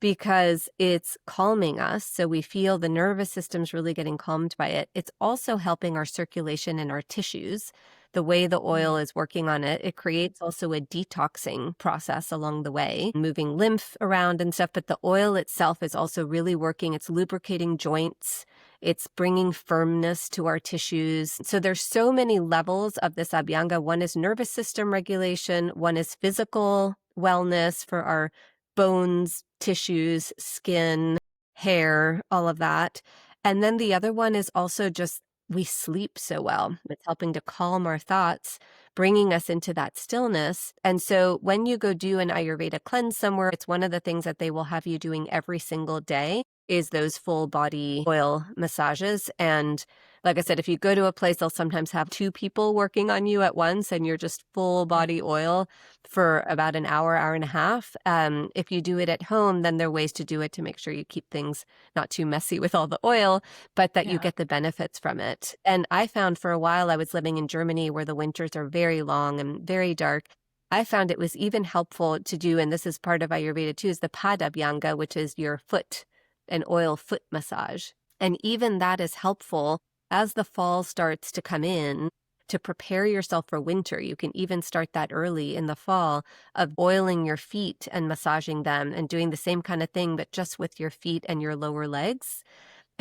because it's calming us. So we feel the nervous system's really getting calmed by it. It's also helping our circulation and our tissues. The way the oil is working on it, it creates also a detoxing process along the way, moving lymph around and stuff. But the oil itself is also really working. It's lubricating joints. It's bringing firmness to our tissues. So there's so many levels of this Abhyanga. One is nervous system regulation. One is physical wellness for our bones, tissues, skin, hair, all of that. And then the other one is also just we sleep so well. It's helping to calm our thoughts. bringing us into that stillness. And so when you go do an Ayurveda cleanse somewhere, it's one of the things that they will have you doing every single day is those full body oil massages. And like I said, if you go to a place, they'll sometimes have two people working on you at once and you're just full body oil for about an hour, hour and a half. If you do it at home, then there are ways to do it to make sure you keep things not too messy with all the oil, but that you get the benefits from it. And I found for a while, I was living in Germany where the winters are very long and very dark. I found it was even helpful to do, and this is part of Ayurveda too, is the Abhyanga, which is your foot, an oil foot massage. And even that is helpful as the fall starts to come in to prepare yourself for winter. You can even start that early in the fall of oiling your feet and massaging them and doing the same kind of thing, but just with your feet and your lower legs.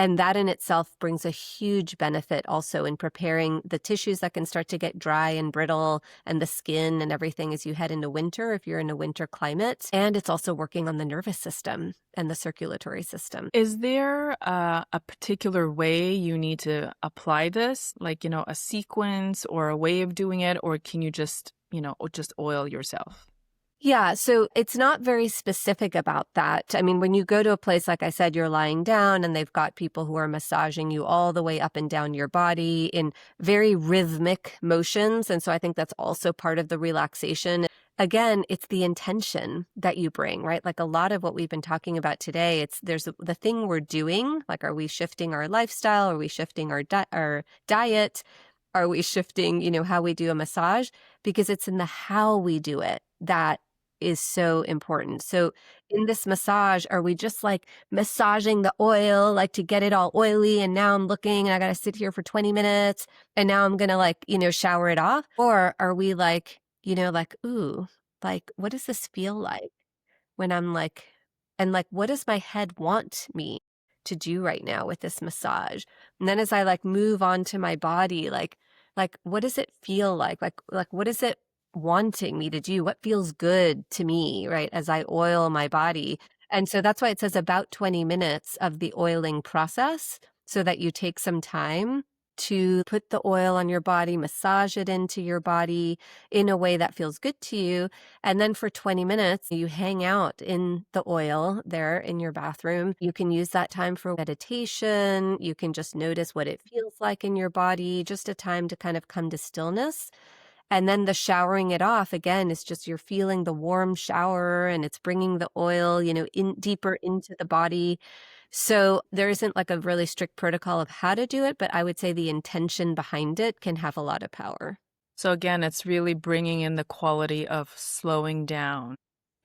And that in itself brings a huge benefit also in preparing the tissues that can start to get dry and brittle and the skin and everything as you head into winter, if you're in a winter climate. And it's also working on the nervous system and the circulatory system. Is there a particular way you need to apply this? Like, a sequence or a way of doing it? Or can you just oil yourself? Yeah, so it's not very specific about that. I mean, when you go to a place, like I said, you're lying down and they've got people who are massaging you all the way up and down your body in very rhythmic motions. And so I think that's also part of the relaxation. Again, it's the intention that you bring, right? Like a lot of what we've been talking about today, there's the thing we're doing, like are we shifting our lifestyle? Are we shifting our diet? Are we shifting, how we do a massage? Because it's in the how we do it that is so important. So in this massage, are we just like massaging the oil, like to get it all oily? And now I'm looking and I got to sit here for 20 minutes and now I'm going to shower it off. Or are we like, ooh, like, what does this feel like when I'm like, and like, what does my head want me to do right now with this massage? And then as I move on to my body, like, what does it feel like? Like, what is it wanting me to do? What feels good to me, right, as I oil my body? And so that's why it says about 20 minutes of the oiling process so that you take some time to put the oil on your body, massage it into your body in a way that feels good to you. And then for 20 minutes, you hang out in the oil there in your bathroom. You can use that time for meditation. You can just notice what it feels like in your body, just a time to kind of come to stillness. And then the showering it off, again, is just you're feeling the warm shower and it's bringing the oil, in deeper into the body. So there isn't like a really strict protocol of how to do it, but I would say the intention behind it can have a lot of power. So again, it's really bringing in the quality of slowing down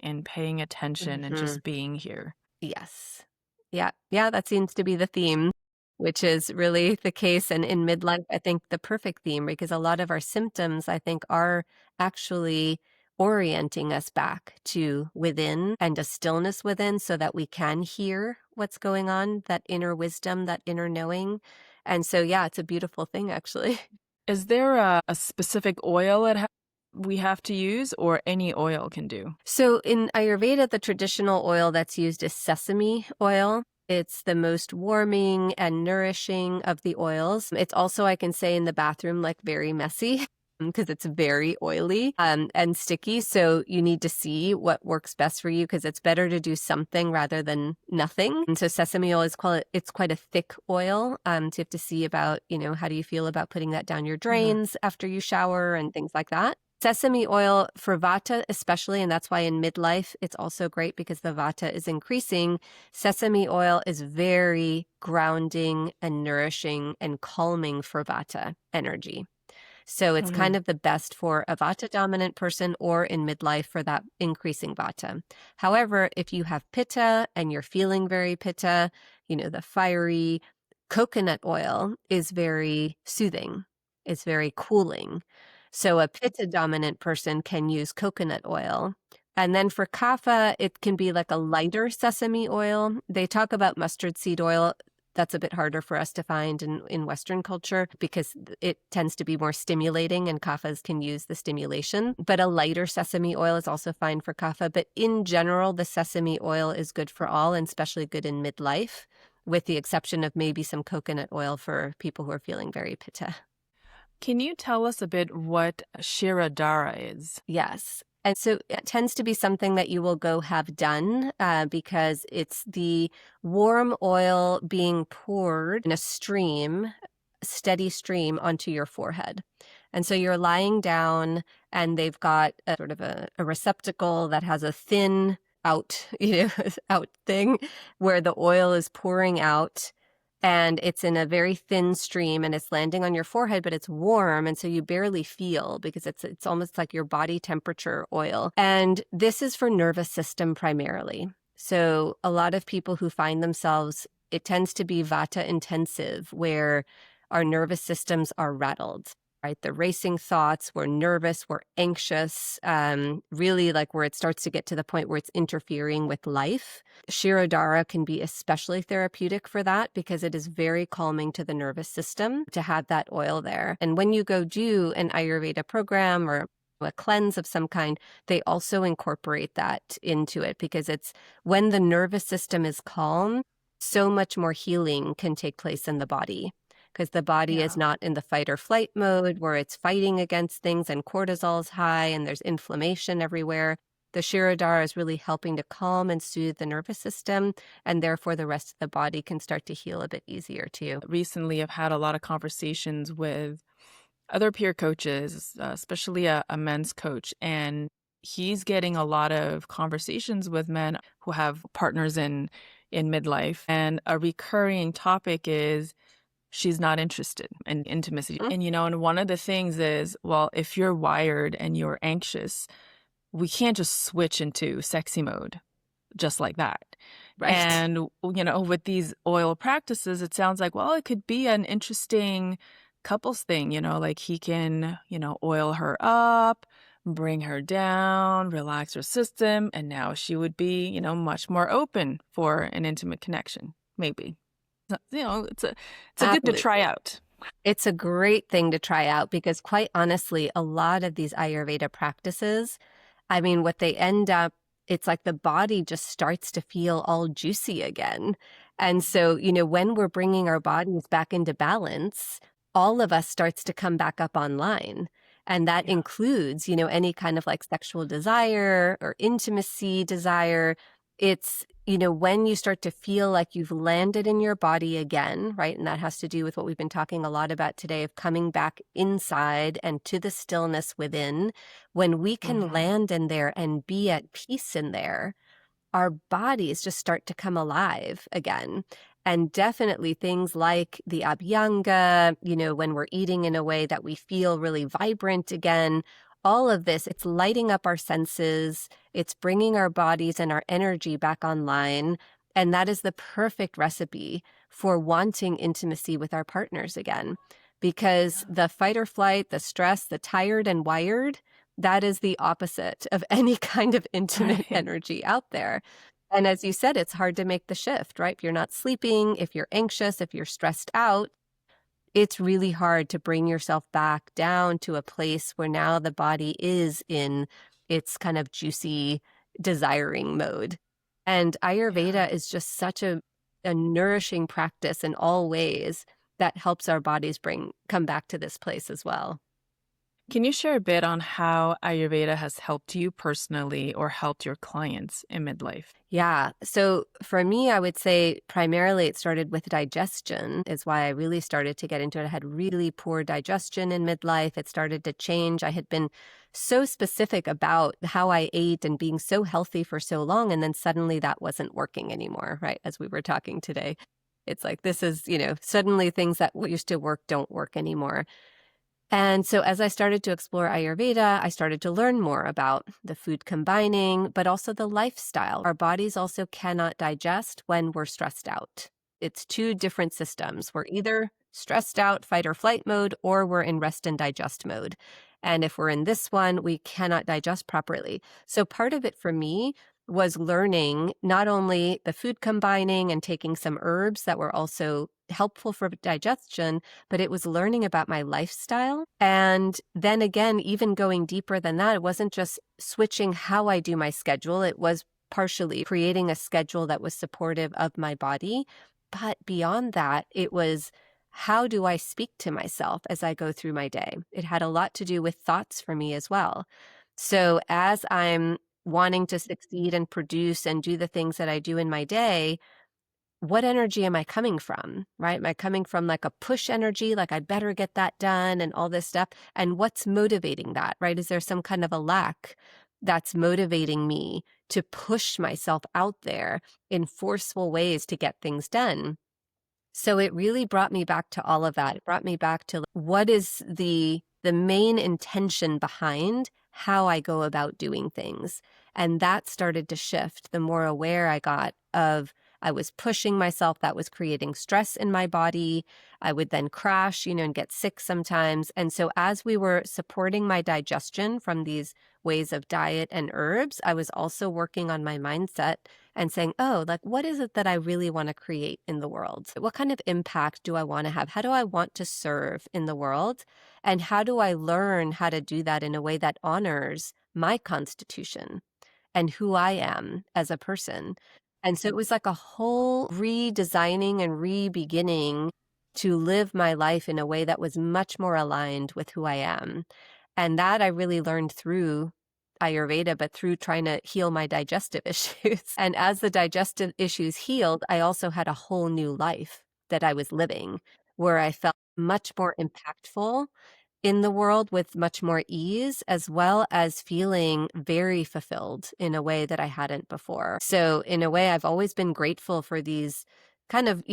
and paying attention and just being here. Yes. Yeah, that seems to be the theme, which is really the case. And in midlife, I think the perfect theme, because a lot of our symptoms, I think, are actually orienting us back to within and a stillness within so that we can hear what's going on, that inner wisdom, that inner knowing. And so, yeah, it's a beautiful thing, actually. Is there a specific oil we have to use, or any oil can do? So in Ayurveda, the traditional oil that's used is sesame oil. It's the most warming and nourishing of the oils. It's also, I can say, in the bathroom, very messy because it's very oily and sticky. So you need to see what works best for you because it's better to do something rather than nothing. And so sesame oil it's quite a thick oil. So you have to see about, how do you feel about putting that down your drains after you shower and things like that. Sesame oil for Vata especially, and that's why in midlife it's also great because the Vata is increasing. Sesame oil is very grounding and nourishing and calming for Vata energy. So it's kind of the best for a Vata dominant person or in midlife for that increasing Vata. However, if you have Pitta and you're feeling very Pitta, the fiery coconut oil is very soothing. It's very cooling. So a Pitta dominant person can use coconut oil. And then for Kapha, it can be like a lighter sesame oil. They talk about mustard seed oil. That's a bit harder for us to find in Western culture because it tends to be more stimulating and Kaphas can use the stimulation. But a lighter sesame oil is also fine for Kapha. But in general, the sesame oil is good for all and especially good in midlife, with the exception of maybe some coconut oil for people who are feeling very Pitta. Can you tell us a bit what Shirodara is? Yes. And so it tends to be something that you will go have done because it's the warm oil being poured in a stream, steady stream onto your forehead. And so you're lying down and they've got a sort of a receptacle that has a thin out, out thing where the oil is pouring out. And it's in a very thin stream and it's landing on your forehead, but it's warm. And so you barely feel because it's almost like your body temperature oil. And this is for nervous system primarily. So a lot of people who find themselves, it tends to be Vata intensive, where our nervous systems are rattled. Right? The racing thoughts, we're nervous, we're anxious, really like where it starts to get to the point where it's interfering with life. Shirodara can be especially therapeutic for that because it is very calming to the nervous system to have that oil there. And when you go do an Ayurveda program or a cleanse of some kind, they also incorporate that into it because it's when the nervous system is calm, so much more healing can take place in the body. Because the body is not in the fight or flight mode where it's fighting against things and cortisol is high and there's inflammation everywhere. The Shirodara is really helping to calm and soothe the nervous system, and therefore the rest of the body can start to heal a bit easier too. Recently, I've had a lot of conversations with other peer coaches, especially a men's coach, and he's getting a lot of conversations with men who have partners in midlife. And a recurring topic is she's not interested in intimacy. Mm-hmm. And one of the things is, well, if you're wired and you're anxious, we can't just switch into sexy mode just like that. Right. And, with these oil practices, it sounds like, well, it could be an interesting couples thing, like he can, oil her up, bring her down, relax her system. And now she would be, much more open for an intimate connection, maybe. It's a good to try out. It's a great thing to try out because quite honestly, a lot of these Ayurveda practices, I mean, what they end up, it's like the body just starts to feel all juicy again. And so, when we're bringing our bodies back into balance, all of us starts to come back up online. And that includes, any kind of like sexual desire or intimacy desire. It's, when you start to feel like you've landed in your body again, right? And that has to do with what we've been talking a lot about today of coming back inside and to the stillness within. When we can land in there and be at peace in there, our bodies just start to come alive again. And definitely things like the Abhyanga, when we're eating in a way that we feel really vibrant again, all of this, it's lighting up our senses, it's bringing our bodies and our energy back online, and that is the perfect recipe for wanting intimacy with our partners again. Because the fight or flight, the stress, the tired and wired, that is the opposite of any kind of intimate energy out there. And as you said, it's hard to make the shift, right? If you're not sleeping, if you're anxious, if you're stressed out, it's really hard to bring yourself back down to a place where now the body is in its kind of juicy, desiring mode. And Ayurveda is just such a nourishing practice in all ways that helps our bodies come back to this place as well. Can you share a bit on how Ayurveda has helped you personally or helped your clients in midlife? Yeah. So for me, I would say primarily it started with digestion is why I really started to get into it. I had really poor digestion in midlife. It started to change. I had been so specific about how I ate and being so healthy for so long. And then suddenly that wasn't working anymore, right? As we were talking today, it's like, this is, suddenly things that used to work don't work anymore. And so as I started to explore Ayurveda, I started to learn more about the food combining, but also the lifestyle. Our bodies also cannot digest when we're stressed out. It's two different systems. We're either stressed out, fight or flight mode, or we're in rest and digest mode. And if we're in this one, we cannot digest properly. So part of it for me was learning not only the food combining and taking some herbs that were also helpful for digestion, but it was learning about my lifestyle. And then again, even going deeper than that, it wasn't just switching how I do my schedule. It was partially creating a schedule that was supportive of my body. But beyond that, it was how do I speak to myself as I go through my day? It had a lot to do with thoughts for me as well. So as I'm wanting to succeed and produce and do the things that I do in my day, what energy am I coming from, right? Am I coming from like a push energy, like I better get that done and all this stuff? And what's motivating that, right? Is there some kind of a lack that's motivating me to push myself out there in forceful ways to get things done? So it really brought me back to all of that. It brought me back to what is the main intention behind how I go about doing things. And that started to shift the more aware I got of I was pushing myself, that was creating stress in my body. I would then crash, and get sick sometimes. And so as we were supporting my digestion from these ways of diet and herbs, I was also working on my mindset and saying, oh, like, what is it that I really want to create in the world? What kind of impact do I want to have? How do I want to serve in the world? And how do I learn how to do that in a way that honors my constitution and who I am as a person? And so it was like a whole redesigning and re-beginning to live my life in a way that was much more aligned with who I am. And that I really learned through Ayurveda, but through trying to heal my digestive issues. And as the digestive issues healed, I also had a whole new life that I was living where I felt much more impactful in the world with much more ease, as well as feeling very fulfilled in a way that I hadn't before. So in a way, I've always been grateful for these kind of,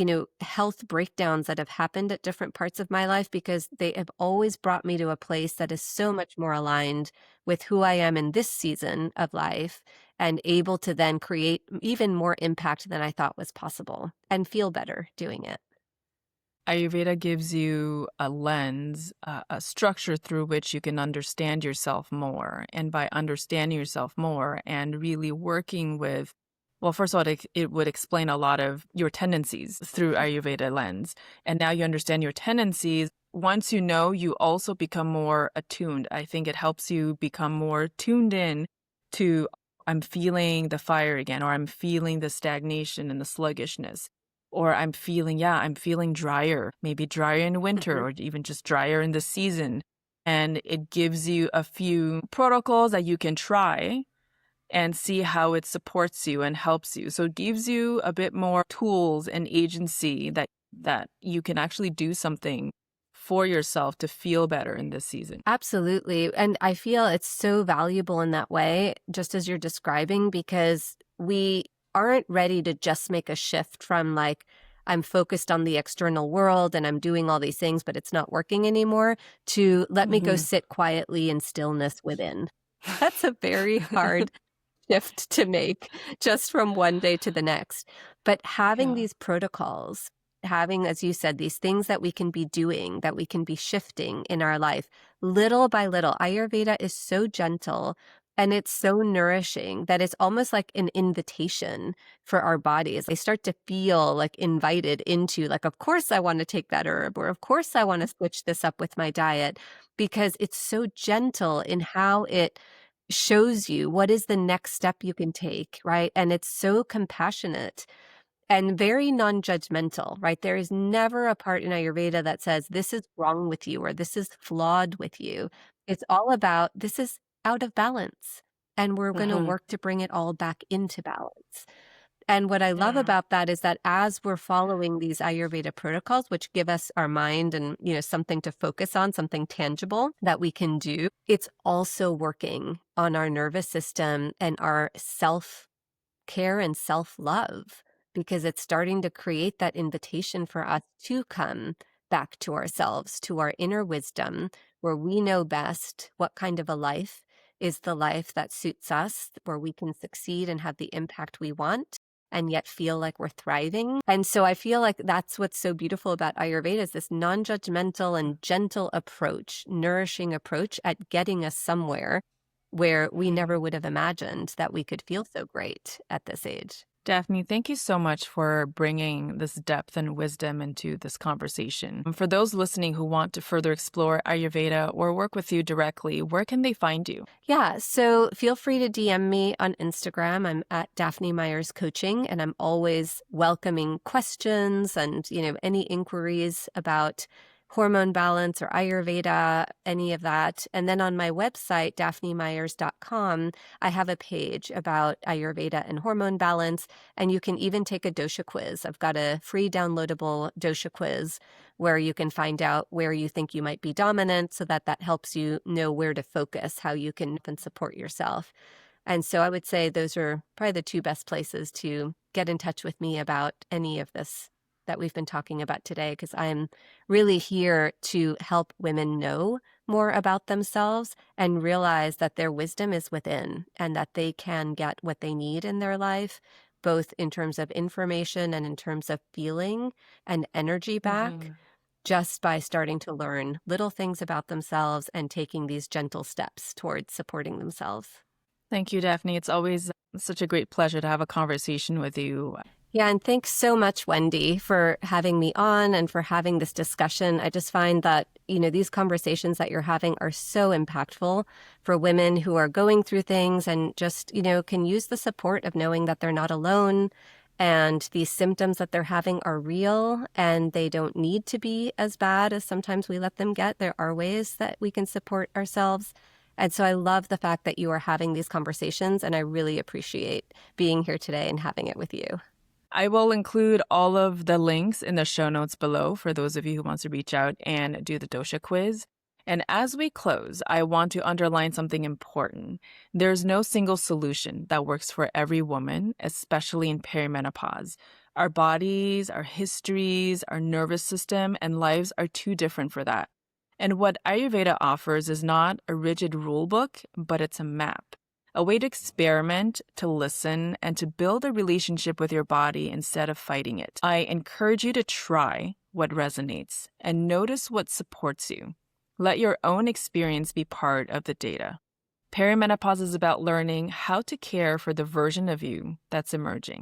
health breakdowns that have happened at different parts of my life, because they have always brought me to a place that is so much more aligned with who I am in this season of life, and able to then create even more impact than I thought was possible and feel better doing it. Ayurveda gives you a lens, a structure through which you can understand yourself more. And by understanding yourself more and really working with, well, first of all, it would explain a lot of your tendencies through Ayurveda lens. And now you understand your tendencies. Once you know, you also become more attuned. I think it helps you become more tuned in to, I'm feeling the fire again, or I'm feeling the stagnation and the sluggishness. Or I'm feeling drier, maybe drier in winter, or even just drier in the season. And it gives you a few protocols that you can try and see how it supports you and helps you. So it gives you a bit more tools and agency that you can actually do something for yourself to feel better in this season. Absolutely. And I feel it's so valuable in that way, just as you're describing, because we aren't ready to just make a shift from like, I'm focused on the external world and I'm doing all these things, but it's not working anymore, to let me go sit quietly in stillness within. That's a very hard shift to make just from one day to the next. But having these protocols, having, as you said, these things that we can be doing, that we can be shifting in our life little by little. Ayurveda is so gentle and it's so nourishing that it's almost like an invitation for our bodies. They start to feel like invited into, like, of course I want to take that herb, or of course I want to switch this up with my diet, because it's so gentle in how it shows you what is the next step you can take, right? And it's so compassionate and very non-judgmental, right? There is never a part in Ayurveda that says this is wrong with you or this is flawed with you. It's all about this is out of balance, and we're going to work to bring it all back into balance. And what I love about that is that as we're following these Ayurveda protocols, which give us our mind and, something to focus on, something tangible that we can do, it's also working on our nervous system and our self-care and self-love, because it's starting to create that invitation for us to come back to ourselves, to our inner wisdom, where we know best what kind of a life is the life that suits us, where we can succeed and have the impact we want and yet feel like we're thriving. And so I feel like that's what's so beautiful about Ayurveda, is this non-judgmental and gentle approach, nourishing approach at getting us somewhere where we never would have imagined that we could feel so great at this age. Daphne, thank you so much for bringing this depth and wisdom into this conversation. For those listening who want to further explore Ayurveda or work with you directly, where can they find you? Yeah, so feel free to DM me on Instagram. I'm at Daphne Myers Coaching, and I'm always welcoming questions and, any inquiries about hormone balance or Ayurveda, any of that. And then on my website, daphnemyers.com, I have a page about Ayurveda and hormone balance, and you can even take a dosha quiz. I've got a free downloadable dosha quiz where you can find out where you think you might be dominant so that helps you know where to focus, how you can support yourself. And so I would say those are probably the two best places to get in touch with me about any of this that we've been talking about today, because I'm really here to help women know more about themselves and realize that their wisdom is within and that they can get what they need in their life, both in terms of information and in terms of feeling and energy back, just by starting to learn little things about themselves and taking these gentle steps towards supporting themselves. Thank you, Daphne. It's always such a great pleasure to have a conversation with you. Yeah, and thanks so much, Wendy, for having me on and for having this discussion. I just find that, these conversations that you're having are so impactful for women who are going through things and just, can use the support of knowing that they're not alone and these symptoms that they're having are real and they don't need to be as bad as sometimes we let them get. There are ways that we can support ourselves. And so I love the fact that you are having these conversations, and I really appreciate being here today and having it with you. I will include all of the links in the show notes below for those of you who want to reach out and do the dosha quiz. And as we close, I want to underline something important. There's no single solution that works for every woman, especially in perimenopause. Our bodies, our histories, our nervous system, and lives are too different for that. And what Ayurveda offers is not a rigid rule book, but it's a map. A way to experiment, to listen, and to build a relationship with your body instead of fighting it. I encourage you to try what resonates and notice what supports you. Let your own experience be part of the data. Perimenopause is about learning how to care for the version of you that's emerging.